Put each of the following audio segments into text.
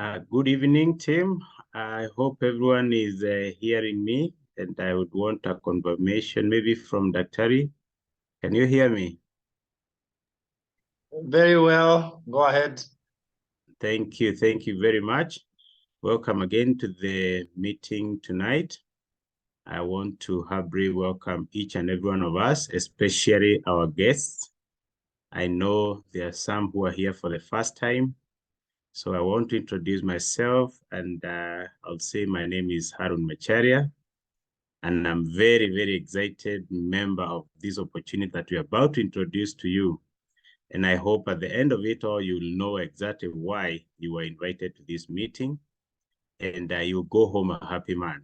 Good evening, team. I hope everyone is hearing me, and I would want a confirmation maybe from Daktari. Can you hear me? Very well. Go ahead. Thank you. Thank you very much. Welcome again to the meeting tonight. I want to humbly welcome each and every one of us, especially our guests. I know there are some who are here for the first time. So I want to introduce myself, and I'll say my name is Harun Macharia, and I'm very, very excited member of this opportunity that we're about to introduce to you. And I hope at the end of it all, you'll know exactly why you were invited to this meeting, and you'll go home a happy man.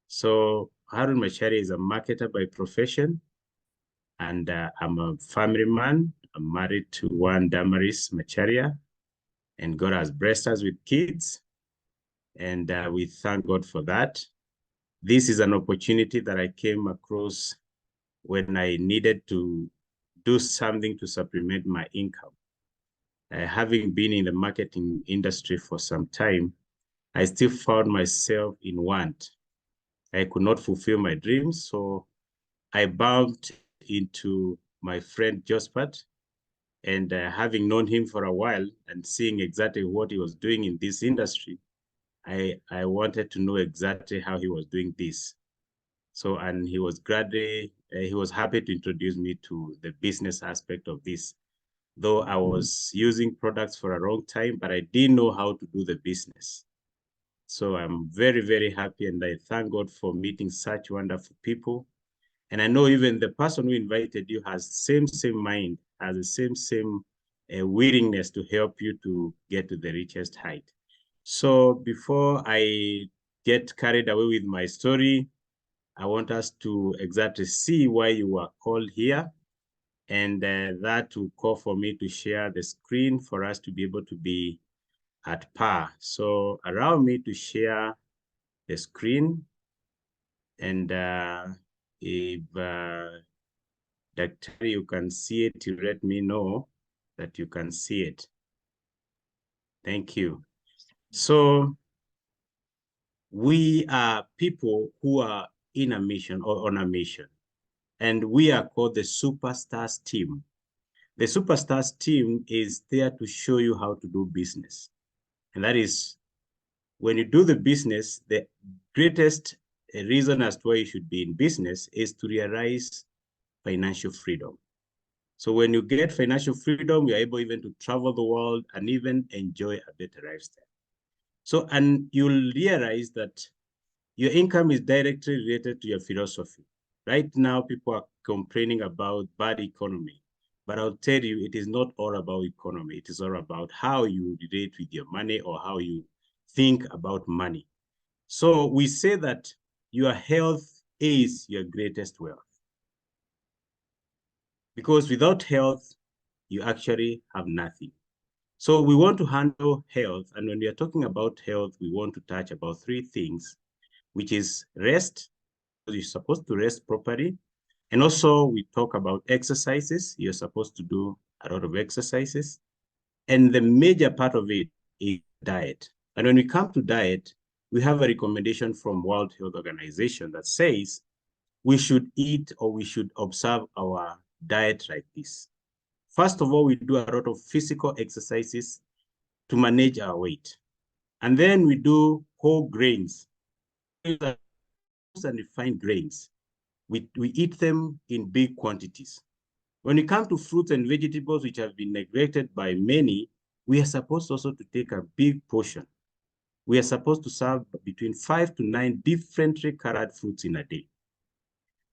So Harun Macharia is a marketer by profession, and I'm a family man. I'm married to one Damaris Macharia, and God has blessed us with kids. And we thank God for that. This is an opportunity that I came across when I needed to do something to supplement my income. Having been in the marketing industry for some time, I still found myself in want. I could not fulfill my dreams, so I bumped into my friend Josphat, and having known him for a while and seeing exactly what he was doing in this industry, I wanted to know exactly how he was doing this. So, and he was happy to introduce me to the business aspect of this. Though I was using products for a long time, but I didn't know how to do the business. So I'm very, very happy, and I thank God for meeting such wonderful people. And I know even the person who invited you has same mind, has the same willingness to help you to get to the richest height. So before I get carried away with my story, I want us to exactly see why you were called here, and that will call for me to share the screen for us to be able to be at par. So allow me to share the screen, and if Dr. you can see it, you let me know that you can see it. Thank you. So we are people who are in a mission or on a mission, and we are called the Superstars team. The Superstars team is there to show you how to do business. And that is, when you do the business, the greatest reason as to why you should be in business is to realize financial freedom. So when you get financial freedom, you're able even to travel the world and even enjoy a better lifestyle. So, and you'll realize that your income is directly related to your philosophy. Right now, people are complaining about bad economy, but I'll tell you, it is not all about economy. It is all about how you relate with your money or how you think about money. So we say that your health is your greatest wealth. Because without health, you actually have nothing. So we want to handle health. And when we are talking about health, we want to touch about three things, which is rest. You're supposed to rest properly. And also we talk about exercises. You're supposed to do a lot of exercises. And the major part of it is diet. And when we come to diet, we have a recommendation from World Health Organization that says we should eat or we should observe our diet like this. First of all, we do a lot of physical exercises to manage our weight. And then we do whole grains and refined grains. We eat them in big quantities. When it comes to fruits and vegetables, which have been neglected by many, we are supposed also to take a big portion. We are supposed to serve between 5 to 9 differently colored fruits in a day.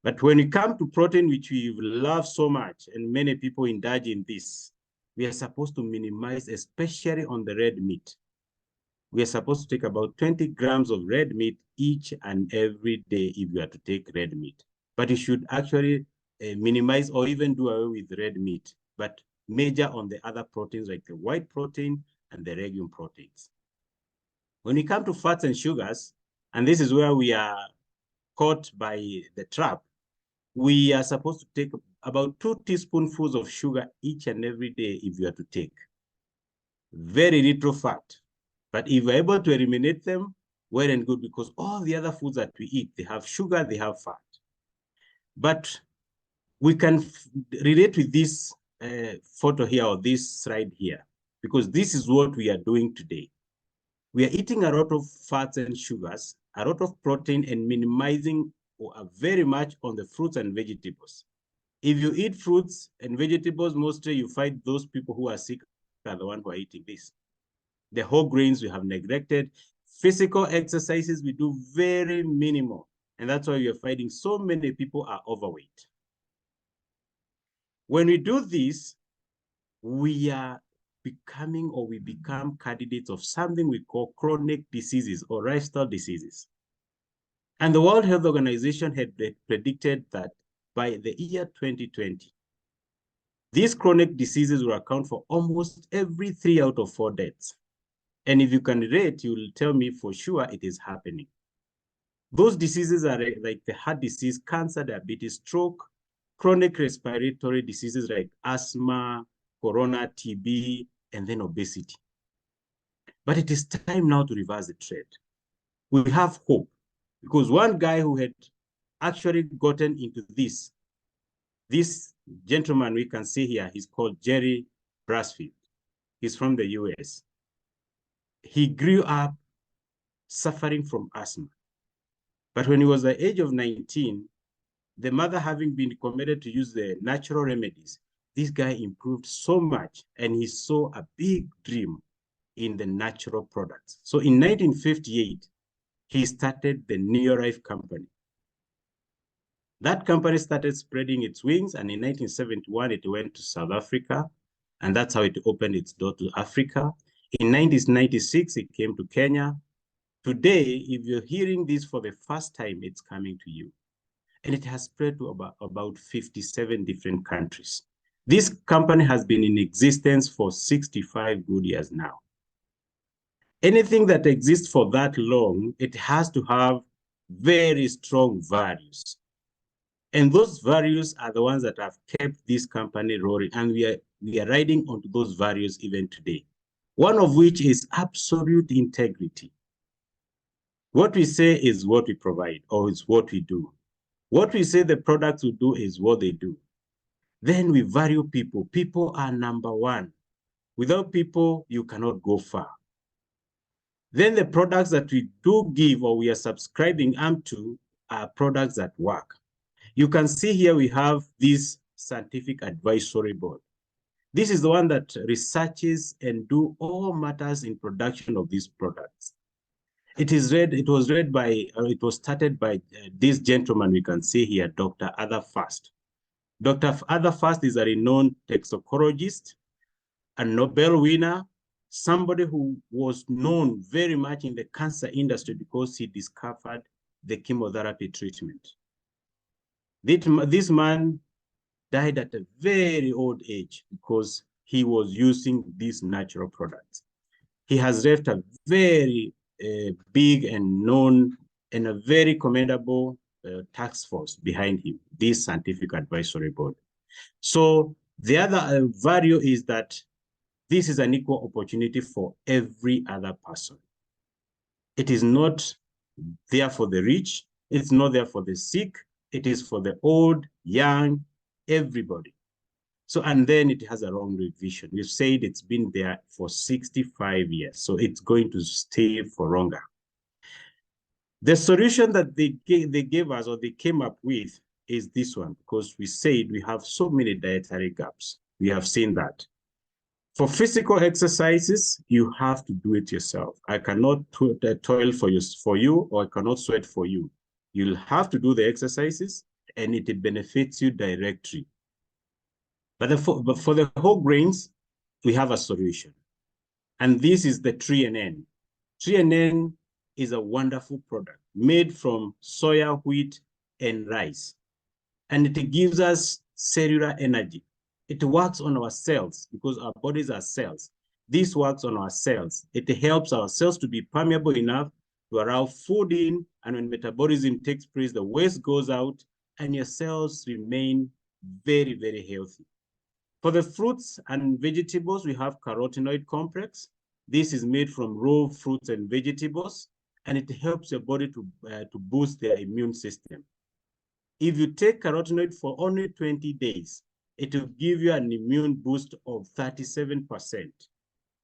But when it comes to protein, which we love so much, and many people indulge in this, we are supposed to minimize, especially on the red meat. We are supposed to take about 20 grams of red meat each and every day if you are to take red meat. But you should actually minimize or even do away with red meat, but major on the other proteins like the white protein and the legume proteins. When we come to fats and sugars, and this is where we are caught by the trap, we are supposed to take about 2 teaspoonfuls of sugar each and every day if you are to take. Very little fat. But if we're able to eliminate them, well and good, because all the other foods that we eat, they have sugar, they have fat. But we can relate with this photo here or this slide here, because this is what we are doing today. We are eating a lot of fats and sugars, a lot of protein, and minimizing very much on the fruits and vegetables. If you eat fruits and vegetables, mostly you find those people who are sick are the ones who are eating this. The whole grains we have neglected. Physical exercises we do very minimal. And that's why you're finding so many people are overweight. When we do this, we are becoming or we become candidates of something we call chronic diseases or lifestyle diseases. And the World Health Organization had predicted that by the year 2020, these chronic diseases will account for almost every 3 out of 4 deaths. And if you can rate, you will tell me for sure it is happening. Those diseases are like the heart disease, cancer, diabetes, stroke, chronic respiratory diseases like asthma, corona, TB, and then obesity. But it is time now to reverse the trend. We have hope, because one guy who had actually gotten into this gentleman we can see here, he's called Jerry Brasfield. He's from the US. He grew up suffering from asthma. But when he was the age of 19, the mother having been recommended to use the natural remedies, this guy improved so much, and he saw a big dream in the natural products. So in 1958, he started the Neolife company. That company started spreading its wings, and in 1971, it went to South Africa, and that's how it opened its door to Africa. In 1996, it came to Kenya. Today, if you're hearing this for the first time, it's coming to you. And it has spread to about 57 different countries. This company has been in existence for 65 good years now. Anything that exists for that long, it has to have very strong values. And those values are the ones that have kept this company roaring, and we are riding onto those values even today. One of which is absolute integrity. What we say is what we provide, or is what we do. What we say the products will do is what they do. Then we value people. People are number one. Without people, you cannot go far. Then the products that we do give or we are subscribing to are products that work. You can see here we have this scientific advisory board. This is the one that researches and do all matters in production of these products. It was started by this gentleman we can see here, Dr. Arthur Fast. Dr. Arthur Fast is a renowned toxicologist, a Nobel winner, somebody who was known very much in the cancer industry because he discovered the chemotherapy treatment. This man died at a very old age because he was using these natural products. He has left a very big and known and a very commendable task force behind him, this scientific advisory board. So the other value is that this is an equal opportunity for every other person. It is not there for the rich. It's not there for the sick. It is for the old, young, everybody. So, and then it has a long vision. We've said it's been there for 65 years. So it's going to stay for longer. The solution that they gave us or they came up with is this one, because we said we have so many dietary gaps. We have seen that. For physical exercises, you have to do it yourself. I cannot toil for you, or I cannot sweat for you. You'll have to do the exercises, and it benefits you directly. But for the whole grains, we have a solution. And this is the TreeNN. TreeNN is a wonderful product made from soya, wheat, and rice. And it gives us cellular energy. It works on our cells because our bodies are cells. This works on our cells. It helps our cells to be permeable enough to allow food in, and when metabolism takes place, the waste goes out, and your cells remain very, very healthy. For the fruits and vegetables, we have carotenoid complex. This is made from raw fruits and vegetables, and it helps your body to boost their immune system. If you take carotenoid for only 20 days, it will give you an immune boost of 37%.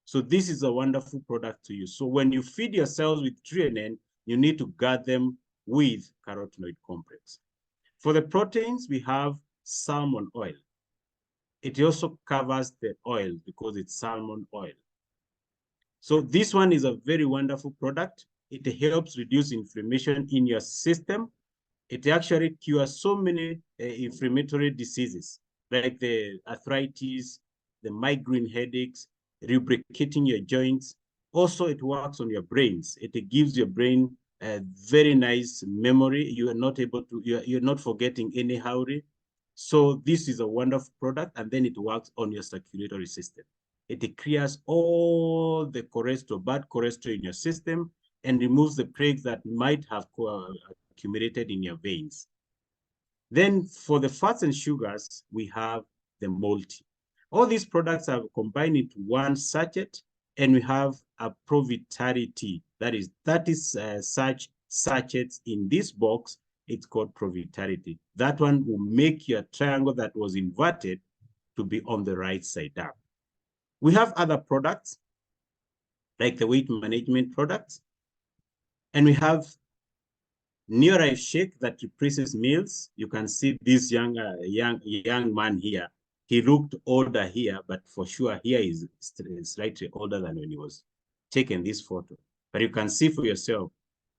So this is a wonderful product to use. So when you feed your cells with threonine, you need to guard them with carotenoid complex. For the proteins, we have salmon oil. It also covers the oil because it's salmon oil. So this one is a very wonderful product. It helps reduce inflammation in your system. It actually cures so many inflammatory diseases like the arthritis, the migraine headaches, lubricating your joints. Also, it works on your brains. It gives your brain a very nice memory. You are not able to, you're not forgetting any hurry. So this is a wonderful product, and then it works on your circulatory system. It clears all the cholesterol, bad cholesterol in your system, and removes the plaques that might have accumulated in your veins. Then for the fats and sugars, we have the multi. All these products are combined into one sachet, and we have a Provitality. That is such sachets in this box. It's called Provitality. That one will make your triangle that was inverted to be on the right side up. We have other products like the weight management products, and we have Neolife shake that replaces meals. You can see this young man here. He looked older here, but for sure here is slightly older than when he was taking this photo. But you can see for yourself,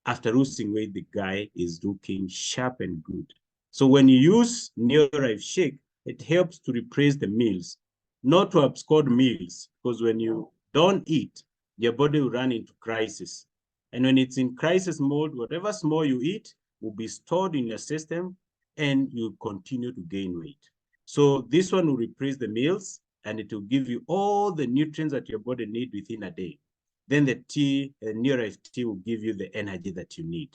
after losing weight, the guy is looking sharp and good. So when you use Neolife shake, it helps to replace the meals, not to abscond meals, because when you don't eat, your body will run into crisis. And when it's in crisis mode, whatever small you eat will be stored in your system, and you continue to gain weight. So this one will replace the meals, and it will give you all the nutrients that your body needs within a day. Then the tea, Neolife tea, will give you the energy that you need.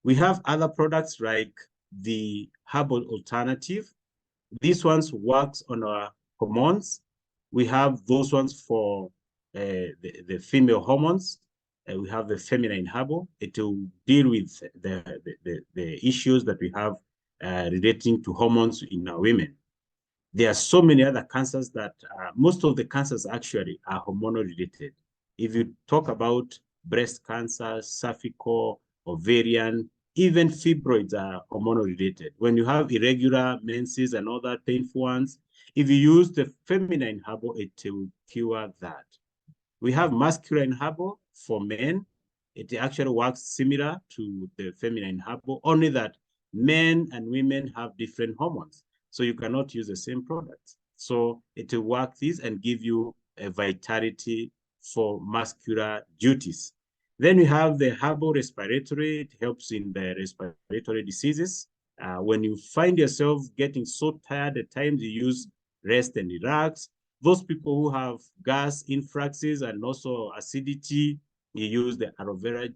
We have other products like the herbal alternative. These ones works on our hormones. We have those ones for the female hormones. We have the feminine herbal. It will deal with the issues that we have relating to hormones in our women. There are so many other cancers that most of the cancers actually are hormonal related. If you talk about breast cancer, cervical, ovarian, even fibroids are hormonal related. When you have irregular menses and other painful ones, if you use the feminine herbal, it will cure that. We have masculine herbal for men. It actually works similar to the feminine herbal, only that men and women have different hormones. So you cannot use the same product. So it will work this and give you a vitality for muscular duties. Then we have the herbal respiratory. It helps in the respiratory diseases. When you find yourself getting so tired, at times you use rest and relax. Those people who have gas influxes and also acidity, you use the aloe vera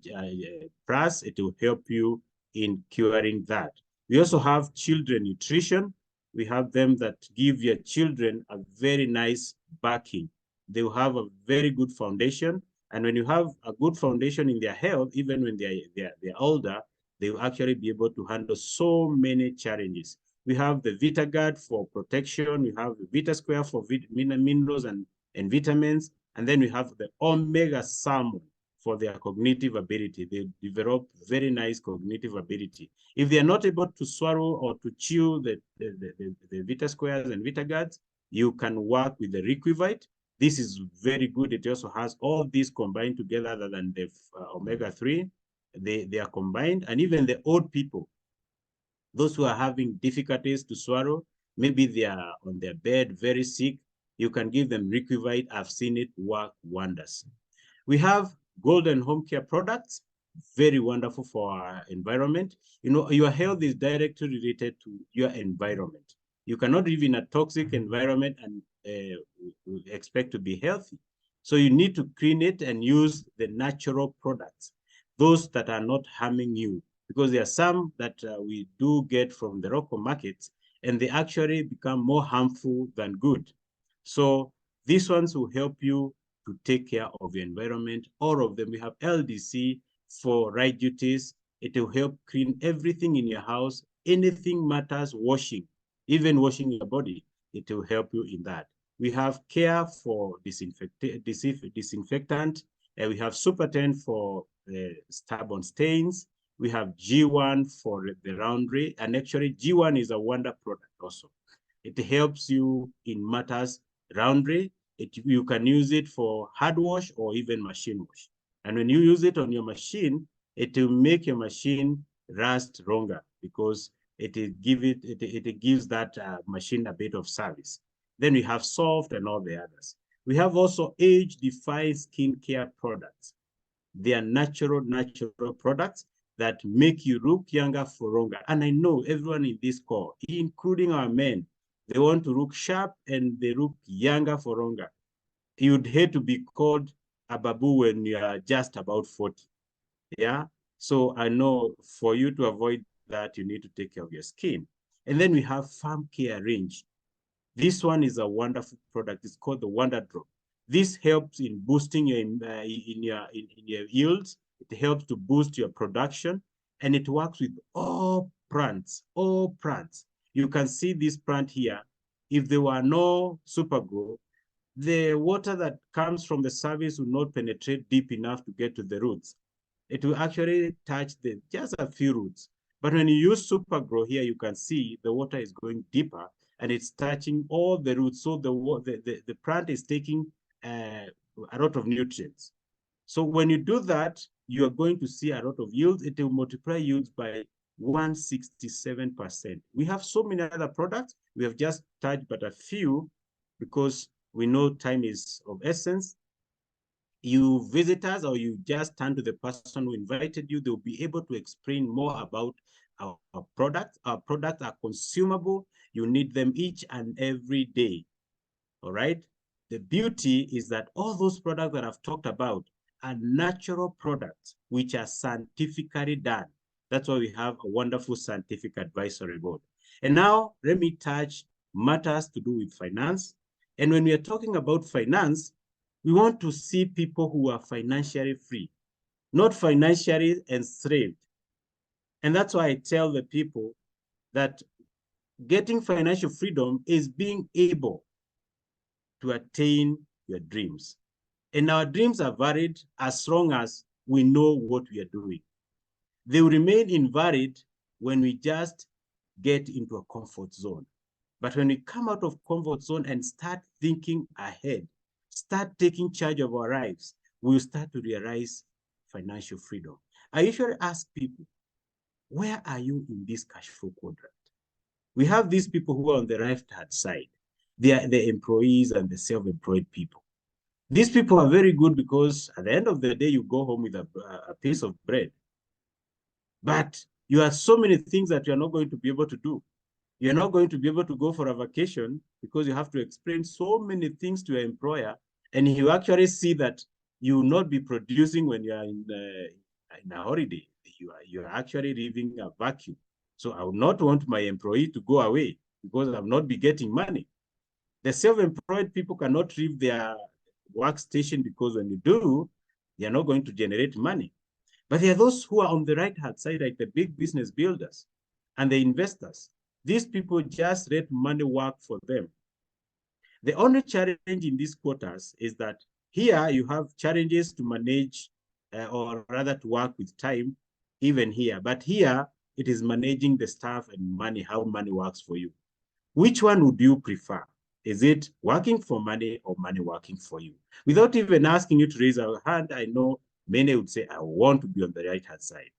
plus. It will help you in curing that. We also have children nutrition. We have them that give your children a very nice backing. They will have a very good foundation. And when you have a good foundation in their health, even when they're older, they will actually be able to handle so many challenges. We have the VitaGuard for protection. We have the Vita Square for minerals and vitamins. And then we have the Omega Salmon for their cognitive ability. They develop very nice cognitive ability. If they are not able to swallow or to chew the Vita Squares and VitaGuards, you can work with the Wicklife. This is very good. It also has all these combined together other than the omega-3. They are combined. And even the old people, those who are having difficulties to swallow, maybe they are on their bed, very sick, you can give them Wicklife. I've seen it work wonders. We have Golden Home Care products, very wonderful for our environment. You know, your health is directly related to your environment. You cannot live in a toxic environment and expect to be healthy. So you need to clean it and use the natural products, those that are not harming you, because there are some that we do get from the local markets, and they actually become more harmful than good. So these ones will help you to take care of your environment. All of them. We have LDC for right duties. It will help clean everything in your house. Anything matters, washing, even washing your body, it will help you in that. We have care for disinfectant. We have Super 10 for stubborn stains. We have G1 for the laundry. And actually, G1 is a wonder product also. It helps you in matters laundry. You can use it for hand wash or even machine wash. And when you use it on your machine, it will make your machine last longer because it gives that machine a bit of service. Then we have soft and all the others. We have also age-defying skincare products. They are natural products that make you look younger for longer. And I know everyone in this call, including our men, they want to look sharp and they look younger for longer. You'd hate to be called a babu when you are just about 40. Yeah. So I know for you to avoid that, you need to take care of your skin. And then we have farm care range. This one is a wonderful product. It's called the Wonder Drop. This helps in boosting your your yields. It helps to boost your production, and it works with all plants. All plants. You can see this plant here. If there were no super grow, the water that comes from the surface will not penetrate deep enough to get to the roots. It will actually touch just a few roots. But when you use super grow here, you can see the water is going deeper and it's touching all the roots. So the plant is taking a lot of nutrients. So when you do that, you are going to see a lot of yields. It will multiply yields by 167%. We have so many other products. We have just touched but a few because we know time is of essence. You visitors or you just turn to the person who invited you, they'll be able to explain more about our products. Our products are consumable. You need them each and every day. All right. The beauty is that all those products that I've talked about are natural products which are scientifically done. That's why we have a wonderful scientific advisory board. And now let me touch matters to do with finance. And when we are talking about finance, we want to see people who are financially free, not financially enslaved. And that's why I tell the people that getting financial freedom is being able to attain your dreams. And our dreams are varied as long as we know what we are doing. They will remain invalid when we just get into a comfort zone. But when we come out of comfort zone and start thinking ahead, start taking charge of our lives, we'll start to realize financial freedom. I usually ask people, where are you in this cash flow quadrant? We have these people who are on the right-hand side. They are the employees and the self-employed people. These people are very good because at the end of the day, you go home with a piece of bread. But you have so many things that you're not going to be able to do. You're not going to be able to go for a vacation because you have to explain so many things to your employer, and you actually see that you will not be producing when you are in a holiday. You are actually leaving a vacuum. So I would not want my employee to go away because I will not be getting money. The self-employed people cannot leave their workstation because when you do, they are not going to generate money. But there are those who are on the right-hand side, like the big business builders and the investors. These people just let money work for them. The only challenge in these quarters is that here you have challenges to manage or rather to work with time, even here. But here it is managing the staff and money, how money works for you. Which one would you prefer? Is it working for money or money working for you? Without even asking you to raise a hand, I know many would say, I want to be on the right-hand side.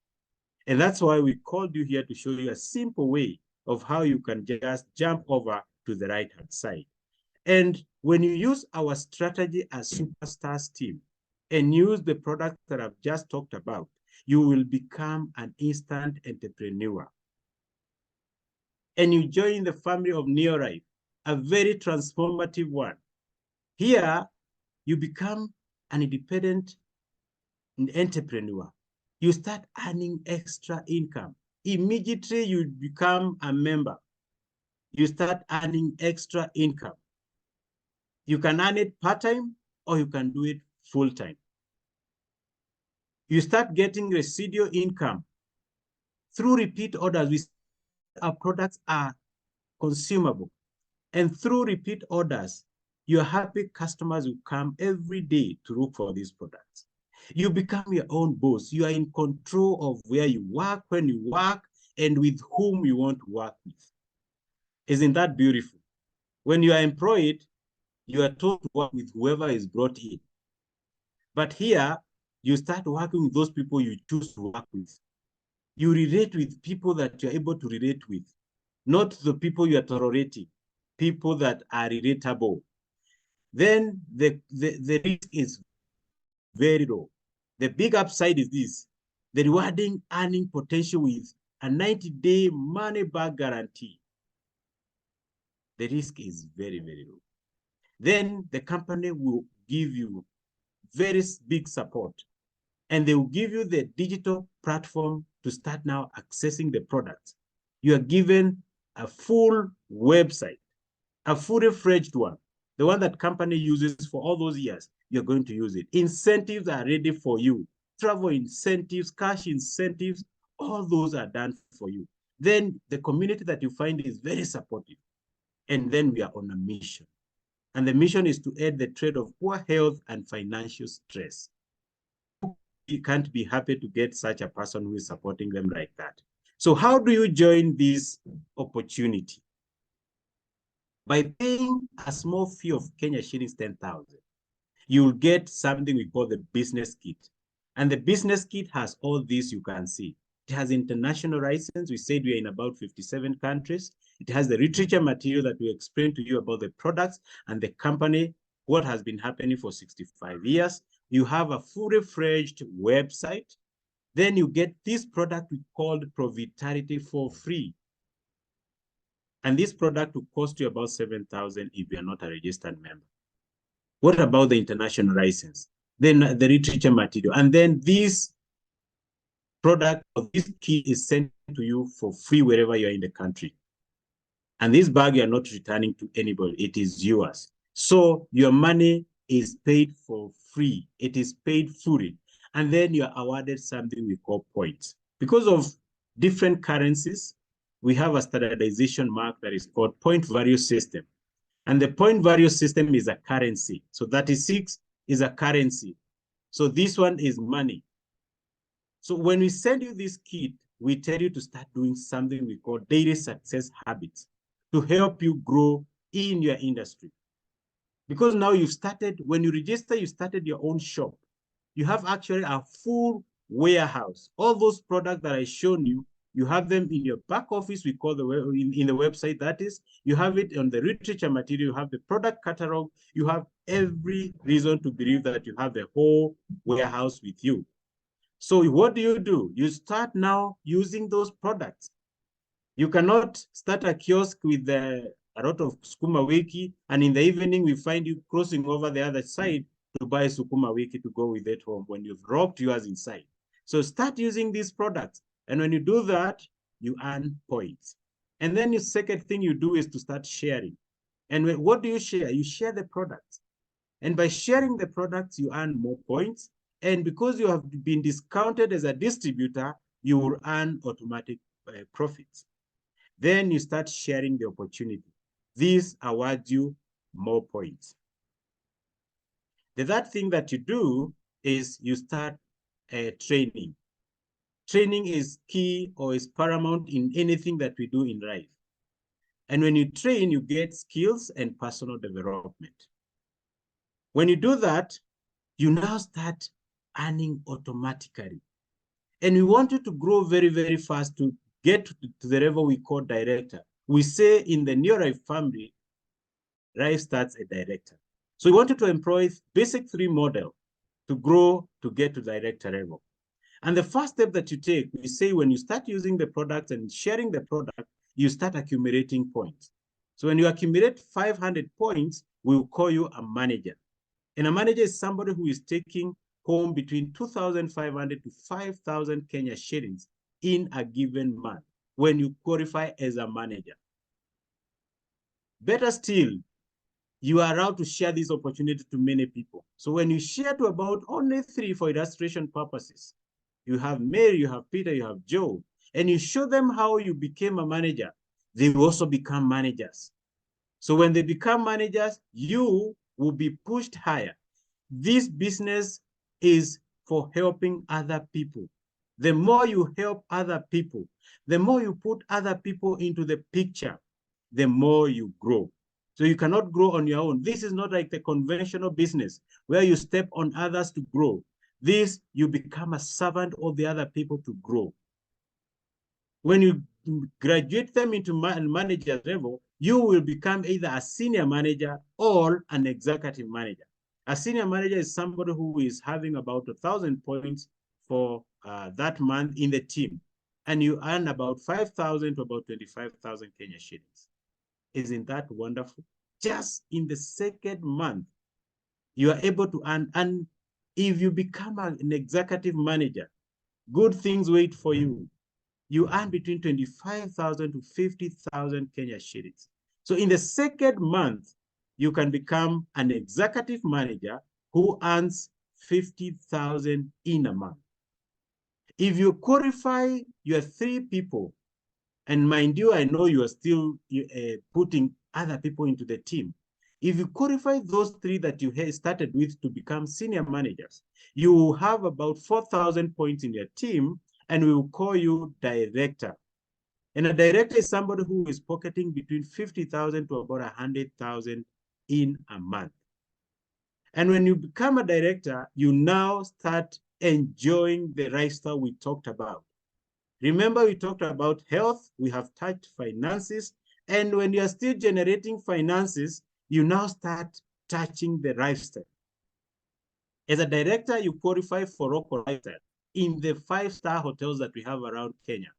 And that's why we called you here to show you a simple way of how you can just jump over to the right-hand side. And when you use our strategy as Superstars team and use the products that I've just talked about, you will become an instant entrepreneur. And you join the family of Neolife, a very transformative one. Here, you become an independent entrepreneur. You start earning extra income. Immediately, you become a member. You start earning extra income. You can earn it part-time or you can do it full-time. You start getting residual income through repeat orders. Our products are consumable. And through repeat orders, your happy customers will come every day to look for these products. You become your own boss. You are in control of where you work, when you work, and with whom you want to work with. Isn't that beautiful? When you are employed, you are told to work with whoever is brought in. But here, you start working with those people you choose to work with. You relate with people that you're able to relate with, not the people you are tolerating, people that are relatable. Then the risk is very low. The big upside is this: the rewarding earning potential with a 90-day money back guarantee. The risk is very, very low. Then the company will give you very big support, and they will give you the digital platform to start now accessing the products. You are given a full website, a fully fledged one, the one that company uses for all those years. You're going to use it. Incentives are ready for you. Travel incentives, cash incentives, all those are done for you. Then the community that you find is very supportive. And then we are on a mission. And the mission is to end the trade of poor health and financial stress. You can't be happy to get such a person who is supporting them like that. So how do you join this opportunity? By paying a small fee of Kenya shillings 10,000, you'll get something we call the business kit. And the business kit has all this you can see. It has international license. We said we are in about 57 countries. It has the literature material that we explained to you about the products and the company, what has been happening for 65 years. You have a fully fledged website. Then you get this product we called Provitality for free. And this product will cost you about 7,000 if you're not a registered member. What about the international license? Then the literature material. And then this product or this kit is sent to you for free wherever you're in the country. And this bag you're not returning to anybody. It is yours. So your money is paid for free. It is paid fully. And then you're awarded something we call points. Because of different currencies, we have a standardization mark that is called point value system. And the point value system is a currency. So 36 is a currency. So this one is money. So when we send you this kit, we tell you to start doing something we call daily success habits to help you grow in your industry. Because now you've started, when you register, you started your own shop. You have actually a full warehouse. All those products that I shown you, you have them in your back office, we call in the website, that is. You have it on the literature material, you have the product catalog, you have every reason to believe that you have the whole warehouse with you. So what do? You start now using those products. You cannot start a kiosk with a lot of sukuma wiki, and in the evening we find you crossing over the other side to buy sukuma wiki to go with it home when you've rocked yours inside. So start using these products. And when you do that, you earn points. And then the second thing you do is to start sharing. And what do you share? You share the products. And by sharing the products, you earn more points. And because you have been discounted as a distributor, you will earn automatic profits. Then you start sharing the opportunity. This awards you more points. The third thing that you do is you start training. Training is key or is paramount in anything that we do in life. And when you train, you get skills and personal development. When you do that, you now start earning automatically. And we want you to grow very, very fast to get to the level we call director. We say in the New Life family, life starts a director. So we want you to employ basic 3 model to grow to get to director level. And the first step that you take, we say when you start using the product and sharing the product, you start accumulating points. So when you accumulate 500 points, we'll call you a manager. And a manager is somebody who is taking home between 2,500 to 5,000 Kenya shillings in a given month when you qualify as a manager. Better still, you are allowed to share this opportunity to many people. So when you share to about only 3 for illustration purposes, you have Mary, you have Peter, you have Joe, and you show them how you became a manager, they will also become managers. So when they become managers, you will be pushed higher. This business is for helping other people. The more you help other people, the more you put other people into the picture, the more you grow. So you cannot grow on your own. This is not like the conventional business where you step on others to grow. This, you become a servant of the other people to grow. When you graduate them into manager level, you will become either a senior manager or an executive manager. A senior manager is somebody who is having about 1,000 points for that month in the team, and you earn about 5,000 to about 25,000 Kenya shillings. Isn't that wonderful? Just in the second month, you are able to earn, and if you become an executive manager, good things wait for you. You earn between 25,000 to 50,000 Kenya shillings. So in the second month, you can become an executive manager who earns 50,000 in a month. If you qualify your 3 people, and mind you, I know you are still putting other people into the team. If you qualify those 3 that you started with to become senior managers, you will have about 4,000 points in your team, and we will call you director. And a director is somebody who is pocketing between 50,000 to about 100,000 in a month. And when you become a director, you now start enjoying the lifestyle we talked about. Remember, we talked about health, we have touched finances, and when you are still generating finances, you now start touching the lifestyle. As a director, you qualify for local lifestyle in the 5-star hotels that we have around Kenya.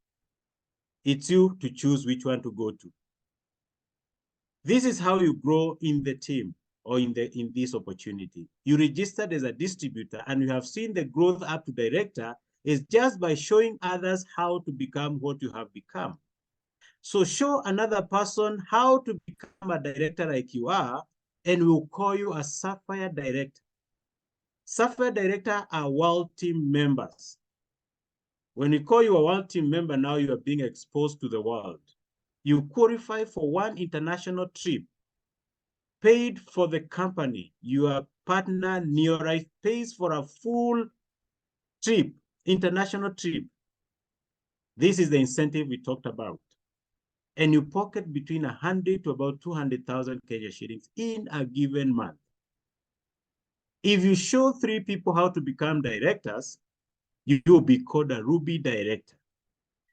It's you to choose which one to go to. This is how you grow in the team or in this opportunity. You registered as a distributor, and you have seen the growth up to director is just by showing others how to become what you have become. So show another person how to become a director like you are, and we'll call you a Sapphire Director. Sapphire Director are world team members. When we call you a world team member, now you are being exposed to the world. You qualify for 1 international trip paid for the company. Your partner, Neorife, pays for a full trip, international trip. This is the incentive we talked about. And you pocket between 100 to about 200,000 Kenya shillings in a given month. If you show 3 people how to become directors, you will be called a Ruby Director.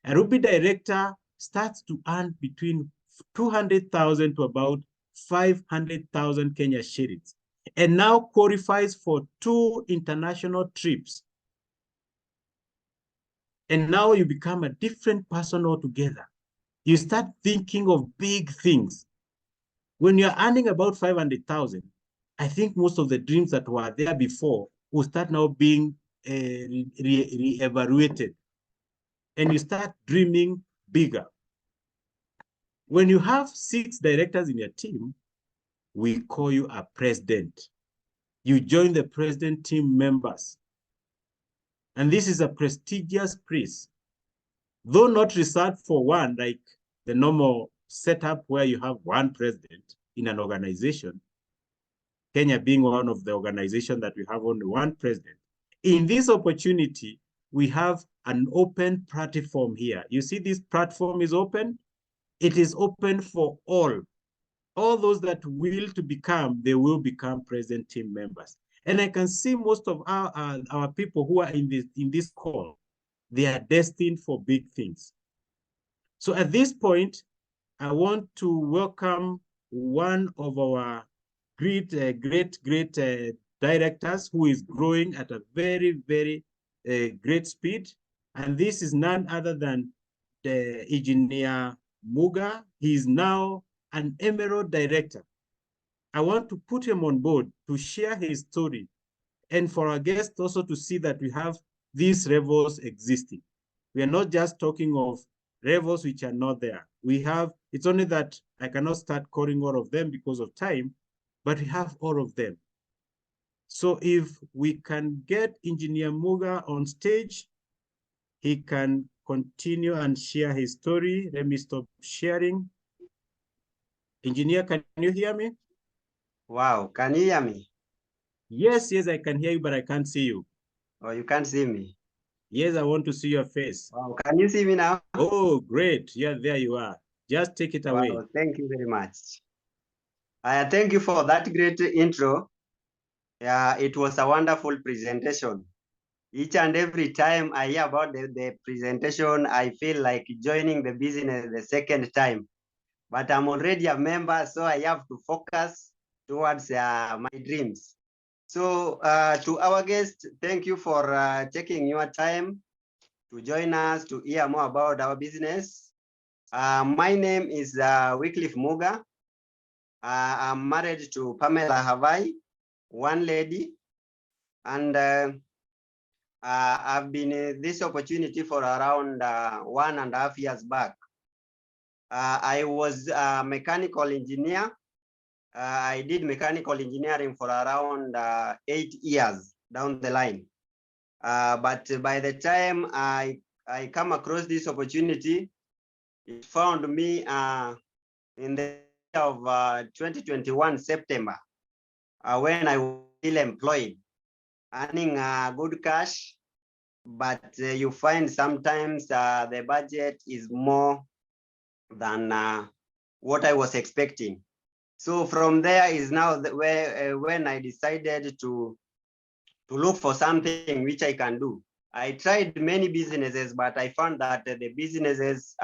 A Ruby Director starts to earn between 200,000 to about 500,000 Kenya shillings, and now qualifies for 2 international trips. And now you become a different person altogether. You start thinking of big things. When you're earning about 500,000, I think most of the dreams that were there before will start now being re-evaluated. And you start dreaming bigger. When you have 6 directors in your team, we call you a president. You join the president team members. And this is a prestigious prize. Though not reserved for one, like the normal setup where you have 1 president in an organization, Kenya being one of the organizations that we have only 1 president. In this opportunity, we have an open platform here. You see this platform is open? It is open for all. All those that will to become, they will become president team members. And I can see most of our people who are in this call, they are destined for big things. So at this point, I want to welcome one of our great directors who is growing at a very, very great speed. And this is none other than the engineer Muga. He is now an Emerald Director. I want to put him on board to share his story, and for our guests also to see that we have these levels existing. We are not just talking of levels which are not there. We have, it's only that I cannot start calling all of them because of time, but we have all of them. So if we can get Engineer Muga on stage, he can continue and share his story. Let me stop sharing. Engineer, can you hear me? Wow, can you hear me? Yes, I can hear you, but I can't see you. Oh, you can't see me? Yes, I want to see your face. Wow, can you see me now? Oh, great. Yeah, there you are. Just take it away. Wow, thank you very much. Thank you for that great intro. Yeah, it was a wonderful presentation. Each and every time I hear about the presentation, I feel like joining the business the second time. But I'm already a member, so I have to focus towards my dreams. So to our guests, thank you for taking your time to join us to hear more about our business. My name is Wicklife Muga. I'm married to Pamela Hawaii, one lady, and I've been in this opportunity for around 1.5 years back. I was a mechanical engineer. I did mechanical engineering for around 8 years down the line. But by the time I come across this opportunity, it found me in the year of 2021 September, when I was still employed, earning good cash, but you find sometimes the budget is more than what I was expecting. So from there is now where when I decided to look for something which I can do. I tried many businesses, but I found that the businesses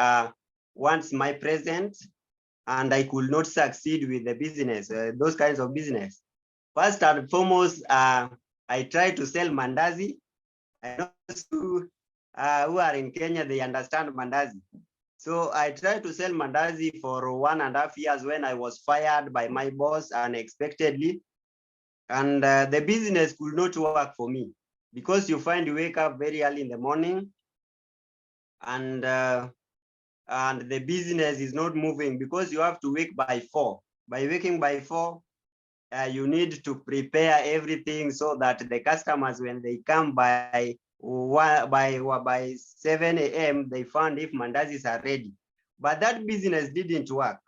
wants my presence, and I could not succeed with the business, those kinds of business. First and foremost, I tried to sell mandazi. I know who are in Kenya, they understand mandazi. So I tried to sell mandazi for 1.5 years when I was fired by my boss unexpectedly. And the business could not work for me because you find you wake up very early in the morning, and the business is not moving because you have to wake by 4. By waking by 4, you need to prepare everything so that the customers, when they come by 7 a.m., they find if mandazis are ready. But that business didn't work.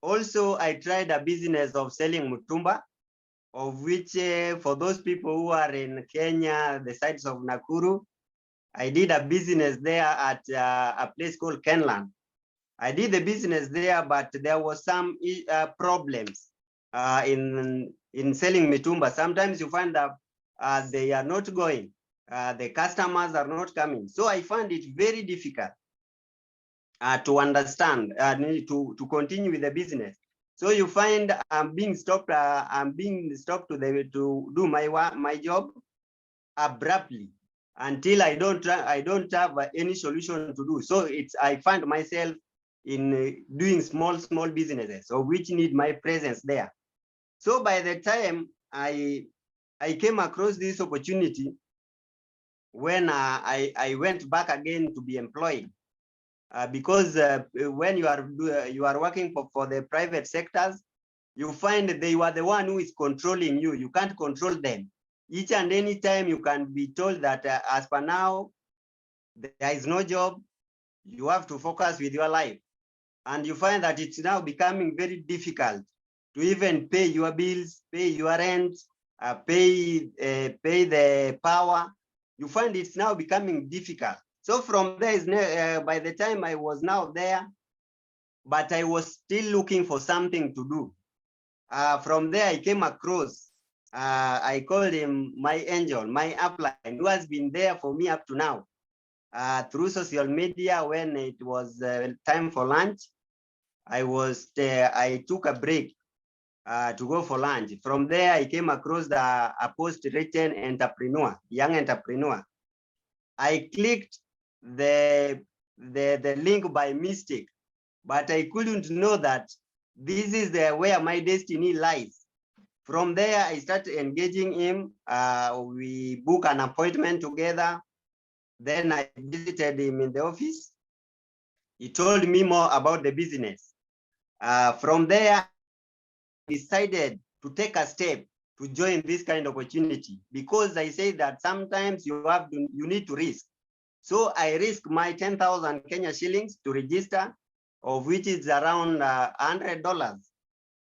Also, I tried a business of selling mutumba, of which for those people who are in Kenya, the sides of Nakuru, I did a business there at a place called Kenland. I did the business there, but there was some problems in selling mitumba. Sometimes you find that they are not going, the customers are not coming. So I found it very difficult to understand, to continue with the business. So you find I'm being stopped. I'm being stopped to do my job abruptly until I don't have any solution to do. So I find myself in doing small businesses, so which need my presence there. So by the time I came across this opportunity, when I went back again to be employed, because when you are working for the private sectors, you find they were the one who is controlling you. You can't control them. Each and any time you can be told that as per now, there is no job, you have to focus with your life. And you find that it's now becoming very difficult to even pay your bills, pay your rent, pay the power. You find it's now becoming difficult. So from there, by the time I was now there, but I was still looking for something to do. From there, I came across, I called him my angel, my upline, who has been there for me up to now. Through social media, when it was time for lunch, I took a break to go for lunch. From there, I came across a post written entrepreneur, young entrepreneur. I clicked the link by mistake, but I couldn't know that this is where my destiny lies. From there, I started engaging him. We booked an appointment together. Then I visited him in the office. He told me more about the business. From there, I decided to take a step to join this kind of opportunity, because I say that sometimes you need to risk. So I risk my 10,000 Kenya shillings to register, of which is around $100.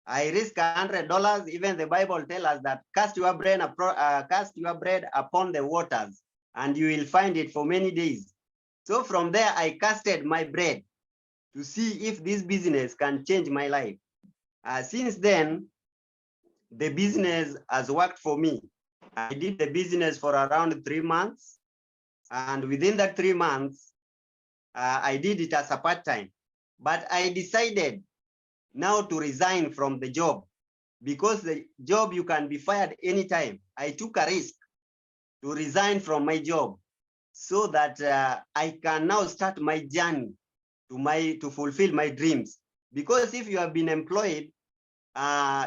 I risk $100. Even the Bible tells us that cast your bread upon the waters, and you will find it for many days. So from there, I casted my bread to see if this business can change my life. Since then, the business has worked for me. I did the business for around 3 months. And within that 3 months, I did it as a part-time. But I decided now to resign from the job, because the job, you can be fired anytime. I took a risk to resign from my job so that I can now start my journey to fulfill my dreams. Because if you have been employed,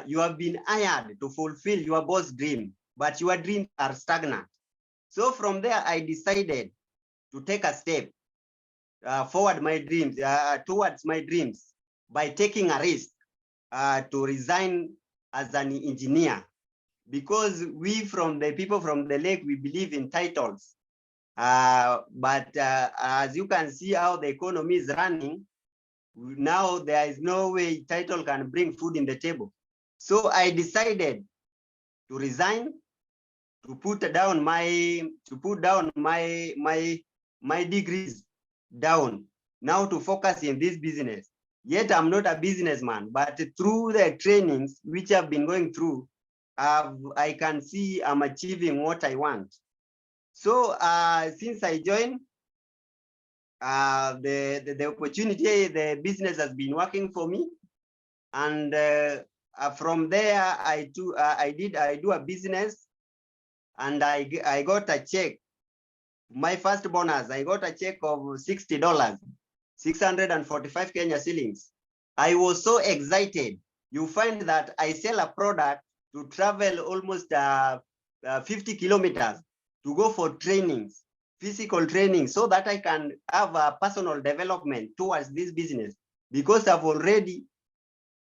you have been hired to fulfill your boss' dream, but your dreams are stagnant. So from there, I decided to take a step towards my dreams by taking a risk to resign as an engineer. Because we, from the people from the lake, we believe in titles. But as you can see how the economy is running, now there is no way title can bring food in the table. So I decided to resign, to put down my degrees down, now to focus in this business. Yet I'm not a businessman, but through the trainings which I've been going through, I can see I'm achieving what I want. So since I joined, the opportunity, the business has been working for me. And from there, I do a business, and I got a check. My first bonus, I got a check of $60, 645 Kenya shillings. I was so excited. You find that I sell a product to travel almost 50 kilometers to go for trainings, physical training, so that I can have a personal development towards this business, because I've already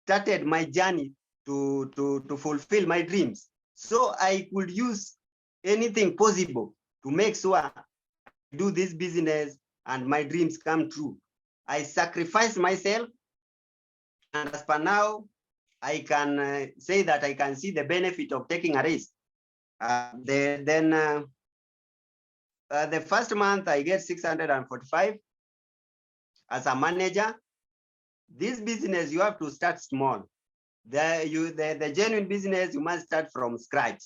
started my journey to fulfill my dreams. So I could use anything possible to make sure I do this business and my dreams come true. I sacrifice myself, and as per now, I can say that I can see the benefit of taking a risk. The first month I get 645 as a manager. This business, you have to start small. The genuine business, you must start from scratch.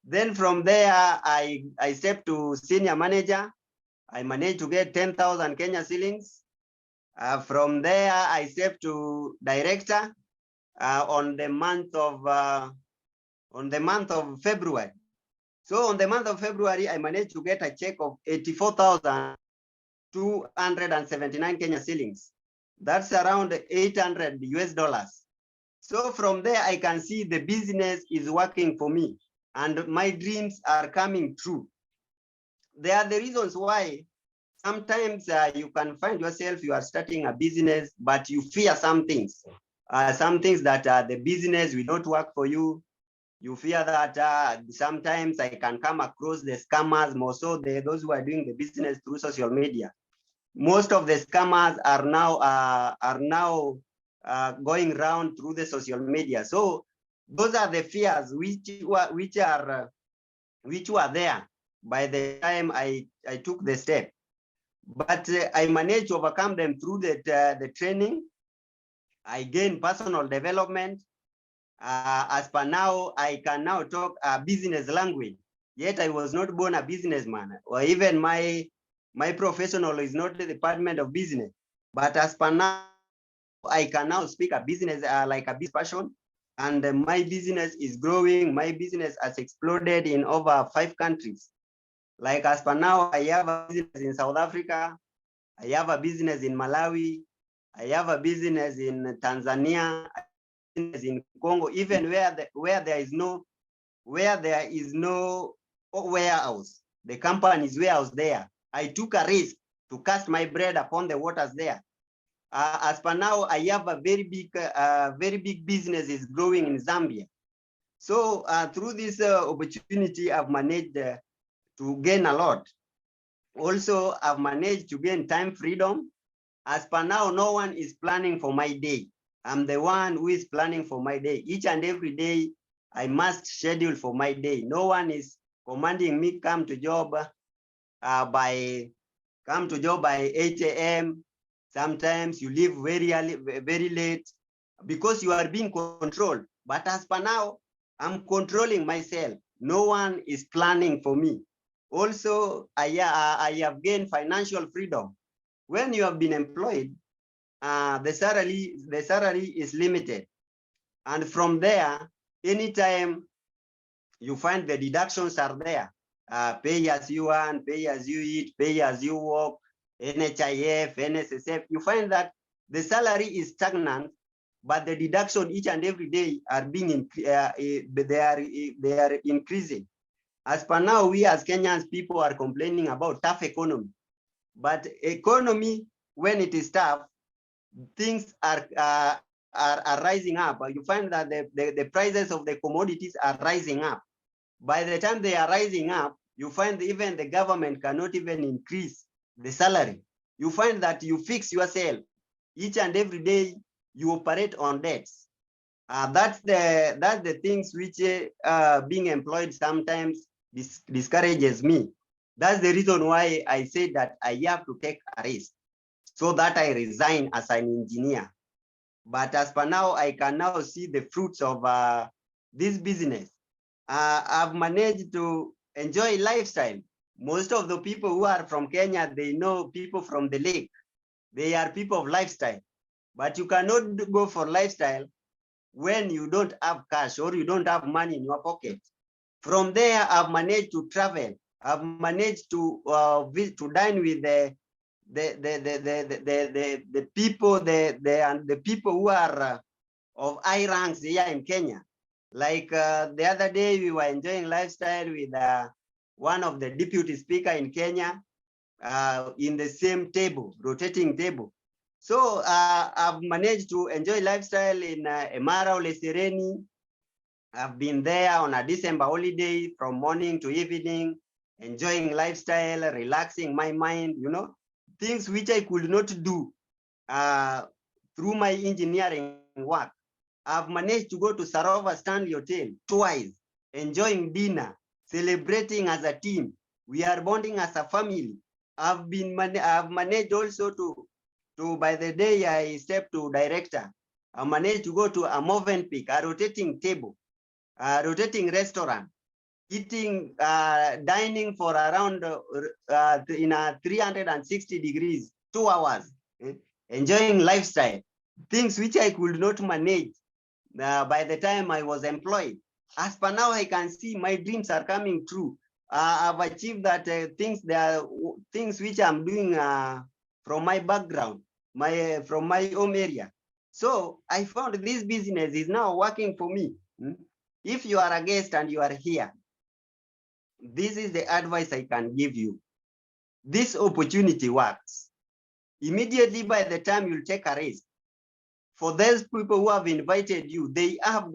Then from there, I step to senior manager. I managed to get 10,000 Kenya shillings. From there, I step to director on the month of February. So on the month of February, I managed to get a check of 84,279 Kenya shillings. That's around $800 US. So from there, I can see the business is working for me and my dreams are coming true. There are the reasons why sometimes you can find yourself, you are starting a business, but you fear some things that the business will not work for you. You fear that sometimes I can come across the scammers, more so those who are doing the business through social media. Most of the scammers are now going around through the social media. So those are the fears which were there by the time I took the step. But I managed to overcome them through the training. I gained personal development. As per now, I can now talk a business language. Yet I was not born a businessman, or even my professional is not the department of business. But as per now, I can now speak a business like a business passion, and my business is growing. My business has exploded in over 5 countries. Like as per now, I have a business in South Africa. I have a business in Malawi. I have a business in Tanzania, in Congo, even where there is no warehouse. The company's warehouse there. I took a risk to cast my bread upon the waters there. As per now, I have a very big business is growing in Zambia. So through this opportunity, I've managed to gain a lot. Also, I've managed to gain time freedom. As per now, no one is planning for my day. I'm the one who is planning for my day. Each and every day, I must schedule for my day. No one is commanding me come to job by 8 a.m. Sometimes you leave very early, very late, because you are being controlled. But as per now, I'm controlling myself. No one is planning for me. Also, I have gained financial freedom. When you have been employed, the salary is limited. And from there, anytime you find the deductions are there, pay as you earn, pay as you eat, pay as you work, NHIF, NSSF, you find that the salary is stagnant, but the deduction each and every day are being they are increasing. As per now, we as Kenyans, people are complaining about tough economy. But economy, when it is tough, things are rising up. You find that the prices of the commodities are rising up. By the time they are rising up, you find even the government cannot even increase the salary. You find that you fix yourself. Each and every day, you operate on debts. That's the things which being employed sometimes discourages me. That's the reason why I say that I have to take a risk, so that I resign as an engineer. But as per now, I can now see the fruits of this business. I've managed to enjoy lifestyle. Most of the people who are from Kenya, they know people from the lake. They are people of lifestyle. But you cannot go for lifestyle when you don't have cash or you don't have money in your pocket. From there, I've managed to travel. I've managed to dine with the people, the people who are of high ranks here in Kenya. Like the other day, we were enjoying lifestyle with one of the deputy speaker in Kenya in the same table, rotating table. So I've managed to enjoy lifestyle in Emara Lesereni. I've been there on a December holiday from morning to evening, enjoying lifestyle, relaxing my mind, you know, things which I could not do through my engineering work. I've managed to go to Sarova Stanley Hotel twice, enjoying dinner, celebrating as a team. We are bonding as a family. I've managed also to by the day I stepped to director, I managed to go to a Movenpick, a rotating table, a rotating restaurant, eating, dining for around in a 360 degrees, 2 hours, enjoying lifestyle, things which I could not manage by the time I was employed. As per now, I can see my dreams are coming true. I've achieved that things. There are things which I'm doing from my background, from my home area. So I found this business is now working for me. If you are a guest and you are here, this is the advice I can give you. This opportunity works. Immediately by the time you'll take a risk, for those people who have invited you, they have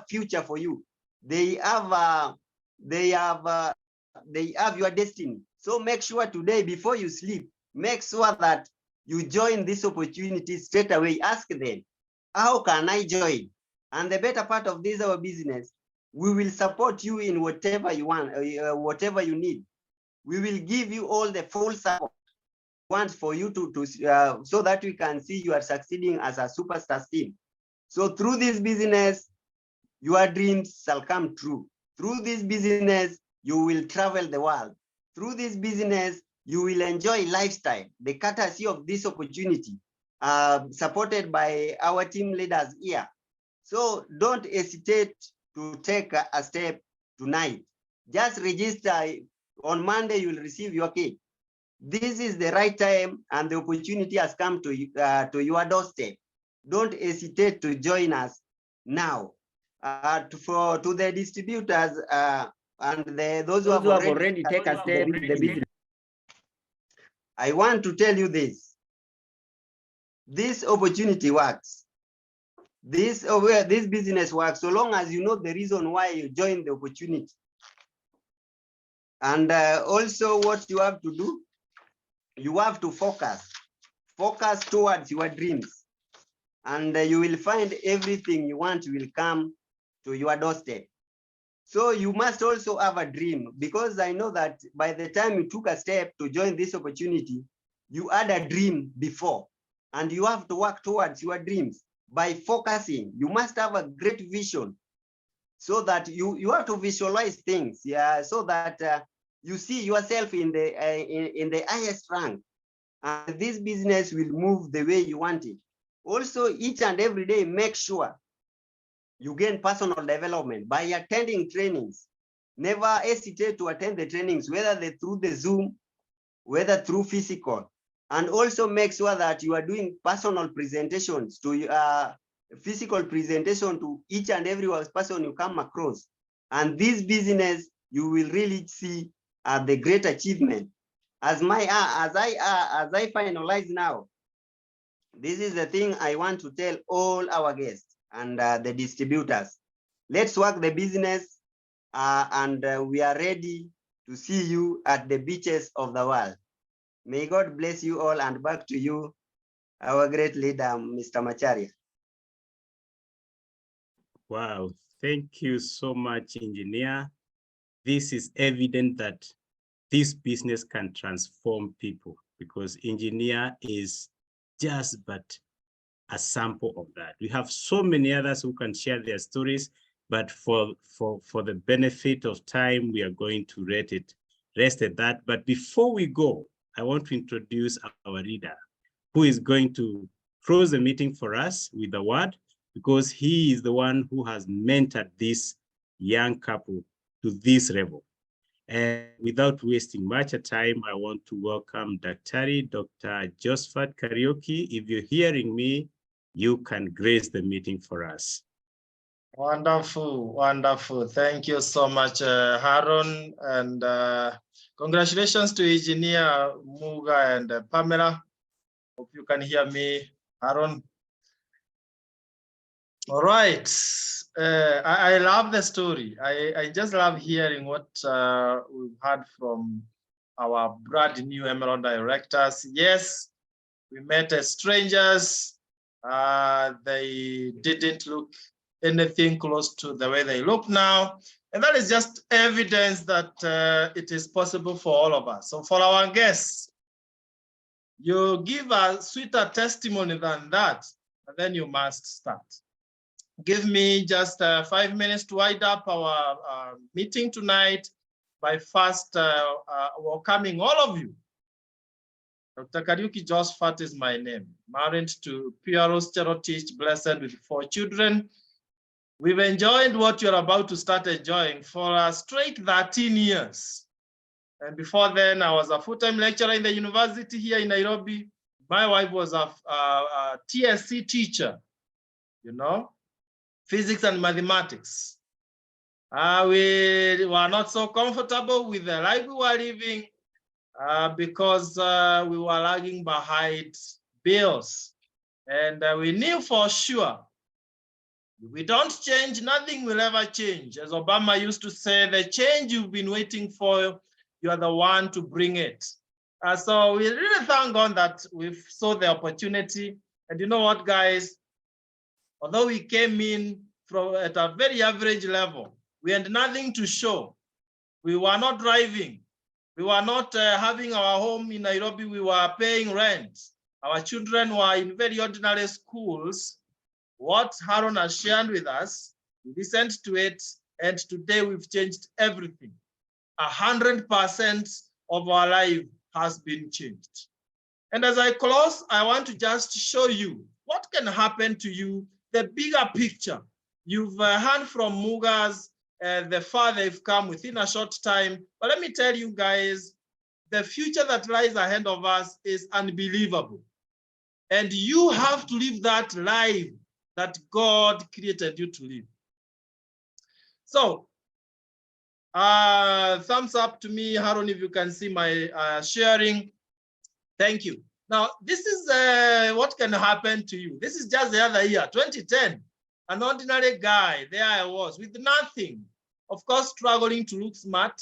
future for you. They have your destiny. So make sure today, before you sleep, make sure that you join this opportunity straight away. Ask them, how can I join? And the better part of this, our business, we will support you in whatever you want, whatever you need. We will give you all the full support want for you to so that we can see you are succeeding as a superstar team. So through this business, your dreams shall come true. Through this business, you will travel the world. Through this business, you will enjoy lifestyle, the courtesy of this opportunity, supported by our team leaders here. So don't hesitate to take a step tonight. Just register. On Monday, you will receive your key. This is the right time and the opportunity has come to your doorstep. Don't hesitate to join us now. To the distributors and those who have already taken a step in the business, I want to tell you this. This opportunity works. where this business works, so long as you know the reason why you joined the opportunity. And also what you have to do, you have to focus towards your dreams, and you will find everything you want will come to your doorstep. So you must also have a dream, because I know that by the time you took a step to join this opportunity, you had a dream before, and you have to work towards your dreams by focusing. You must have a great vision, so that you have to visualize things, yeah, so that you see yourself in the highest rank, and this business will move the way you want it. Also, each and every day, make sure you gain personal development by attending trainings. Never hesitate to attend the trainings, whether through the Zoom, whether through physical. And also make sure that you are doing personal presentations to physical presentation to each and every person you come across. And this business, you will really see the great achievement. As I finalize now, this is the thing I want to tell all our guests and the distributors. Let's work the business, and we are ready to see you at the beaches of the world. May God bless you all, and back to you, our great leader, Mr. Macharia. Wow, thank you so much, engineer. This is evident that this business can transform people, because engineer is just but a sample of that. We have so many others who can share their stories, but for the benefit of time, we are going to rest at that. But before we go, I want to introduce our leader, who is going to close the meeting for us with a word, because he is the one who has mentored this young couple to this level. And without wasting much time, I want to welcome Dr. Josephat Kariuki. If you're hearing me, you can grace the meeting for us. Wonderful, wonderful. Thank you so much, Haron, and congratulations to Engineer Muga and Pamela. Hope you can hear me, Haron. All right. I love the story. I just love hearing what we've heard from our brand new Emerald directors. Yes, we met as strangers. They didn't look anything close to the way they look now. And that is just evidence that it is possible for all of us. So for our guests, you give a sweeter testimony than that, and then you must start. Give me just 5 minutes to wind up our meeting tonight by first welcoming all of you. Dr. Kariuki Josephat is my name, married to Pieros Cherotich, blessed with 4 children. We've enjoyed what you're about to start enjoying for a straight 13 years. And before then, I was a full-time lecturer in the university here in Nairobi. My wife was a TSC teacher, you know, physics and mathematics. We were not so comfortable with the life we were living because we were lagging behind bills. And we knew for sure, if we don't change, nothing will ever change. As Obama used to say, the change you've been waiting for, you are the one to bring it. So we really thank God that we saw the opportunity. And you know what, guys? Although we came in at a very average level, we had nothing to show. We were not driving. We were not having our home in Nairobi. We were paying rent. Our children were in very ordinary schools. What Haron has shared with us, we listened to it, and today we've changed everything. 100% of our life has been changed. And as I close, I want to just show you what can happen to you, the bigger picture. You've heard from Mugas, the far they've come within a short time. But let me tell you guys, the future that lies ahead of us is unbelievable. And you have to live that life that God created you to live. So, thumbs up to me, Haron, if you can see my sharing. Thank you. Now, this is what can happen to you. This is just the other year, 2010. An ordinary guy, there I was with nothing. Of course, struggling to look smart,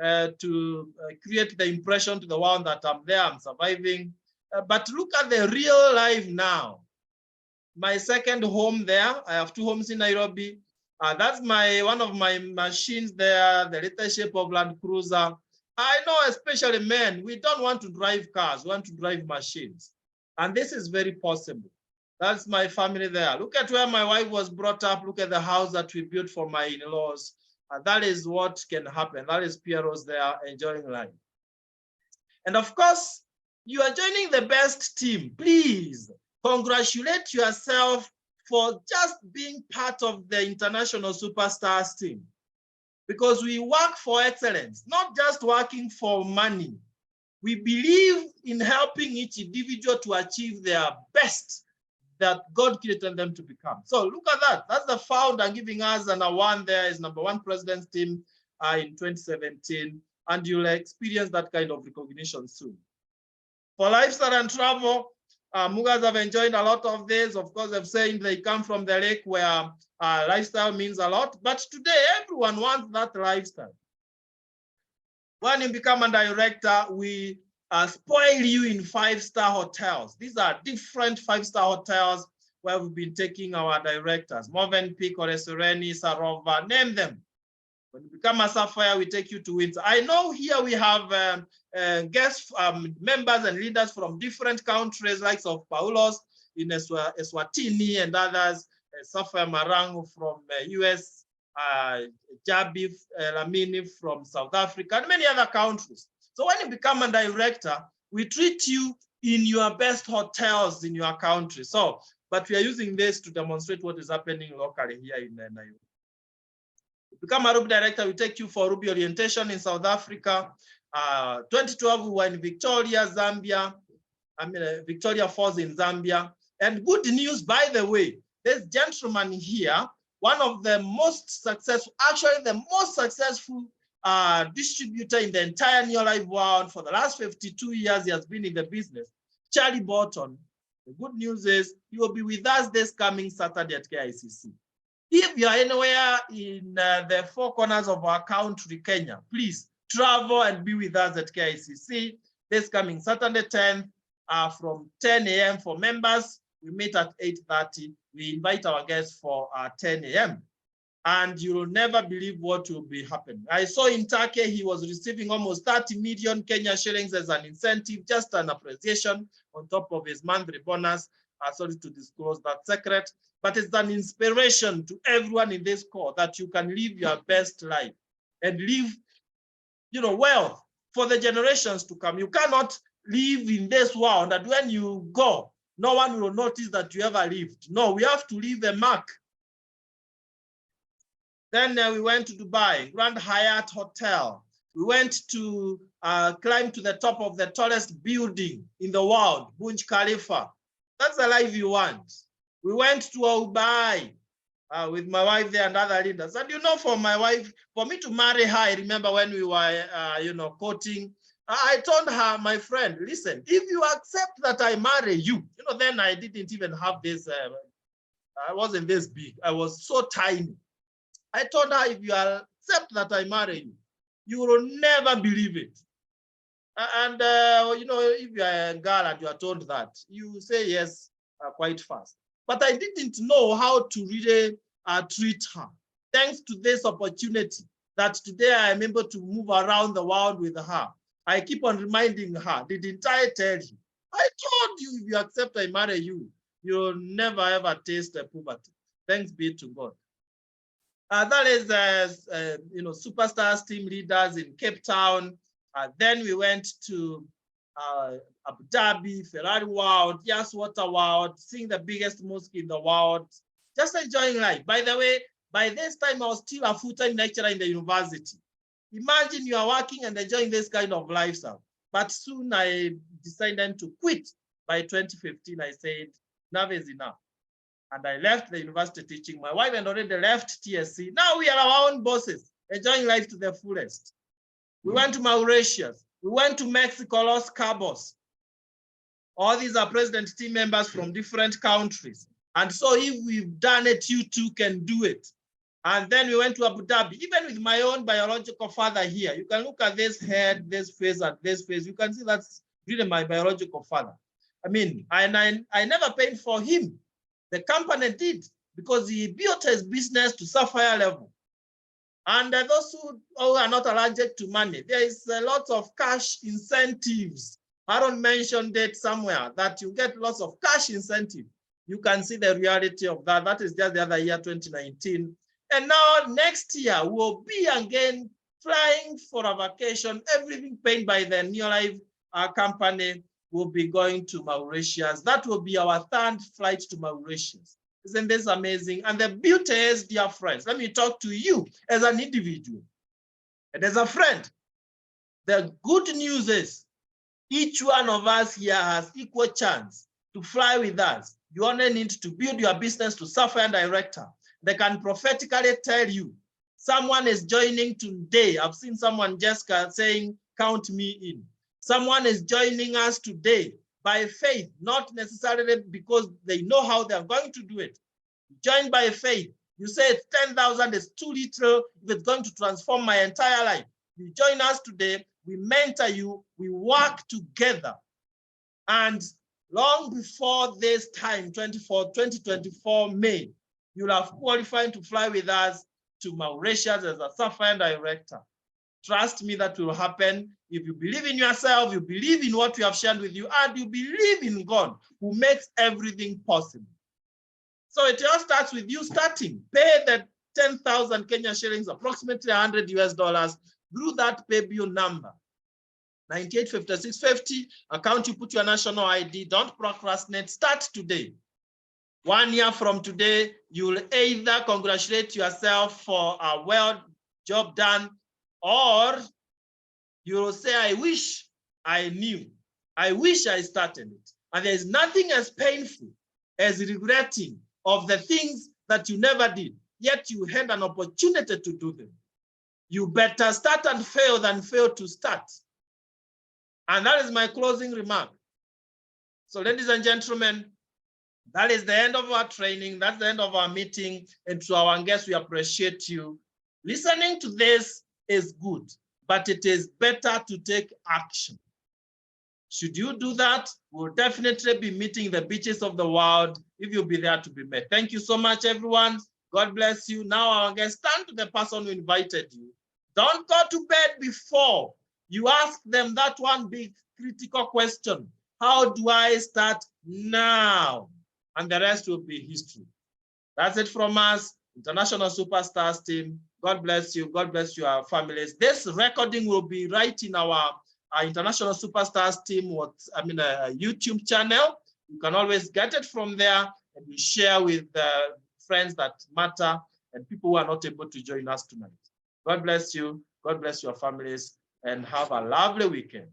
to create the impression to the world that I'm there, I'm surviving. But look at the real life now. My second home there, I have 2 homes in Nairobi. That's one of my machines there, the leadership of Land Cruiser. I know, especially men, we don't want to drive cars, we want to drive machines. And this is very possible. That's my family there. Look at where my wife was brought up. Look at the house that we built for my in-laws. That is what can happen. That is Piero's there enjoying life. And of course, you are joining the best team. Please congratulate yourself for just being part of the International Superstars team. Because we work for excellence, not just working for money. We believe in helping each individual to achieve their best that God created them to become. So look at that. That's the founder giving us an award there is #1 president's team in 2017. And you'll experience that kind of recognition soon. For lifestyle and travel, Mugas have enjoyed a lot of this. Of course, they've said they come from the lake where lifestyle means a lot. But today, everyone wants that lifestyle. When you become a director, we spoil you in 5-star hotels. These are different 5-star hotels where we've been taking our directors. Movenpick, Oresereni, Sarova, name them. When you become a Sapphire, we take you to Windsor. I know here we have guest members and leaders from different countries, like of Paulos in Eswatini and others, Sapphire Marango from US, Jabi Lamini from South Africa, and many other countries. So when you become a director, we treat you in your best hotels in your country. So, but we are using this to demonstrate what is happening locally here in Nairobi. Become a Ruby director, we take you for Ruby orientation in South Africa. 2012, we were in Victoria, Zambia. Victoria Falls in Zambia. And good news, by the way, this gentleman here, one of the most successful, actually the most successful distributor in the entire Neolife world for the last 52 years, he has been in the business, Charlie Bolton. The good news is he will be with us this coming Saturday at KICC. If you are anywhere in the 4 corners of our country, Kenya, please travel and be with us at KICC this coming Saturday 10th from 10 a.m. for members. We meet at 8:30. We invite our guests for 10 a.m. And you will never believe what will be happening. I saw in Turkey, he was receiving almost 30 million Kenya shillings as an incentive, just an appreciation on top of his monthly bonus. Sorry to disclose that secret, but it's an inspiration to everyone in this call that you can live your best life and live, wealth for the generations to come. You cannot live in this world that when you go, no one will notice that you ever lived. No, we have to leave a mark. Then we went to Dubai, Grand Hyatt Hotel. We went to climb to the top of the tallest building in the world, Burj Khalifa. That's the life you want. We went to Dubai with my wife there and other leaders. And for my wife, for me to marry her, I remember when we were, courting, I told her, my friend, listen, if you accept that I marry you, then I didn't even have this, I wasn't this big. I was so tiny. I told her, if you accept that I marry you, you will never believe it. And, if you are a girl and you are told that, you say yes quite fast. But I didn't know how to really treat her. Thanks to this opportunity that today I am able to move around the world with her. I keep on reminding her, didn't I tell you? I told you, if you accept I marry you, you'll never ever taste poverty. Thanks be to God. That is, Superstars team leaders in Cape Town. Then we went to Abu Dhabi, Ferrari World, Yas Water World, seeing the biggest mosque in the world, just enjoying life. By the way, by this time, I was still a full-time lecturer in the university. Imagine you are working and enjoying this kind of lifestyle. But soon I decided to quit. By 2015, I said, enough is enough. And I left the university teaching. My wife had already left TSC. Now we are our own bosses, enjoying life to the fullest. We went to Mauritius. We went to Mexico, Los Cabos. All these are president team members from different countries. And so if we've done it, you too can do it. And then we went to Abu Dhabi, even with my own biological father here. You can look at this head, this face, and this face. You can see that's really my biological father. I mean, I never paid for him. The company did, because he built his business to sapphire level. And those who are not allergic to money, there is a lot of cash incentives. Aaron mentioned it somewhere, that you get lots of cash incentive. You can see the reality of that. That is just the other year, 2019. And now next year, we'll be again flying for a vacation, everything paid by the Neolife company. Will be going to Mauritius. That will be our third flight to Mauritius. Isn't this amazing? And the beauty is, dear friends, let me talk to you as an individual and as a friend. The good news is each one of us here has equal chance to fly with us. You only need to build your business to Sapphire Director. They can prophetically tell you, someone is joining today. I've seen someone just saying, count me in. Someone is joining us today by faith, not necessarily because they know how they're going to do it. Join by faith. You say 10,000 is too little if it's going to transform my entire life. You join us today, we mentor you, we work together. And long before this time, 2024 May, you'll have qualified to fly with us to Mauritius as a Sapphire Director. Trust me, that will happen if you believe in yourself, you believe in what we have shared with you, and you believe in God, who makes everything possible. So it all starts with you starting. Pay the 10,000 Kenya shillings, approximately $100 US, through that pay bill number. 985650, account, you put your national ID, don't procrastinate, start today. 1 year from today, you'll either congratulate yourself for a well job done, or you will say, I wish I knew. I wish I started it. And there's nothing as painful as regretting of the things that you never did, yet you had an opportunity to do them. You better start and fail than fail to start. And that is my closing remark. So ladies and gentlemen, that is the end of our training. That's the end of our meeting. And to our guests, we appreciate you. Listening to this is good, but it is better to take action. Should you do that, we'll definitely be meeting the beaches of the world if you'll be there to be met. Thank you so much, everyone. God bless you. Now, our guests, stand to the person who invited you. Don't go to bed before you ask them that one big critical question. How do I start now? And the rest will be history. That's it from us, International Superstars team. God bless you. God bless your families. This recording will be right in our International Superstars team, YouTube channel. You can always get it from there, and you share with friends that matter and people who are not able to join us tonight. God bless you. God bless your families, and have a lovely weekend.